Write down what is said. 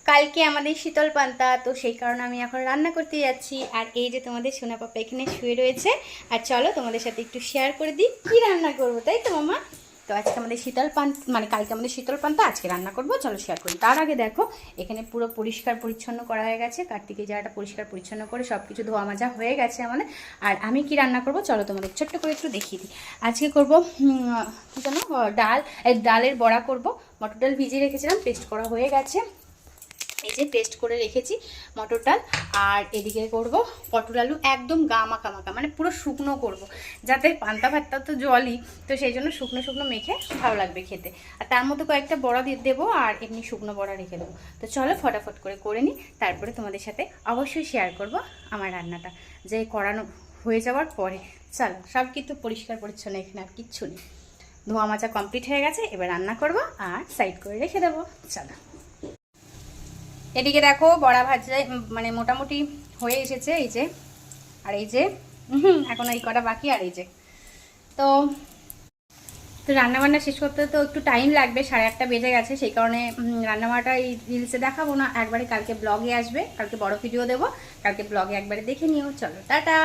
কালকে আমাদের শীতল পান্তা, তো সেই কারণে আমি এখন রান্না করতে যাচ্ছি। আর এই যে তোমাদের সোনা পাপা এখানে শুয়ে রয়েছে। আর চলো তোমাদের সাথে একটু শেয়ার করে দিই কী রান্না করবো, তাই তো মামা? তো আজকে আমাদের শীতল পান্তা, মানে কালকে আমাদের শীতল পান্তা, আজকে রান্না করবো, চলো শেয়ার করি। তার আগে দেখো এখানে পুরো পরিষ্কার পরিচ্ছন্ন করা হয়ে গেছে, কার্তিকের জায়গাটা পরিষ্কার পরিচ্ছন্ন করে সব কিছু ধোয়া মাজা হয়ে গেছে আমাদের। আর আমি কি রান্না করব চলো তোমাদের ছোট্ট করে একটু দেখিয়ে দিই। আজকে করবো জানো ডাল, ডালের বড়া করব। মটর ডাল ভিজিয়ে রেখেছিলাম, পেস্ট করা হয়ে গেছে, এই যে পেস্ট করে রেখেছি মটর ডাল। আর এদিকে করব পটল আলু, একদম গা মাখা মাখা, মানে পুরো শুকনো করব, যাতে পান্তা ভাতটা তো জলই, তো সেই জন্য শুকনো শুকনো মেখে ভালো লাগবে খেতে। আর তার মধ্যে কয়েকটা বড়া দিয়ে দেবো, আর এমনি শুকনো বড়া রেখে দেবো। তো চলো ফটাফট করে নিই, তারপরে তোমাদের সাথে অবশ্যই শেয়ার করব আমার রান্নাটা, যে করানো হয়ে যাওয়ার পরে। চলো, সব কিছু পরিষ্কার পরিচ্ছন্ন, এখানে আর কিচ্ছু নেই, ধোয়া মাজা কমপ্লিট হয়ে গেছে, এবার রান্না করব আর সাইড করে রেখে দেবো। চলো, এদিকে দেখো বড়া ভাজা মানে মোটামুটি হয়ে এসেছে, এই যে। আর এই যে এখন এই কটা বাকি, আর এই যে। তো তো রান্নাবান্না শেষ করতে তো একটু টাইম লাগবে, 8:30 বেজে গেছে, সেই কারণে রান্নাবান্নাটা এই রিলসে দেখাবো না, একবারে কালকে ব্লগে আসবে, কালকে বড় ভিডিও দেবো, কালকে ব্লগে একবারে দেখে নিও। চলো টাটা।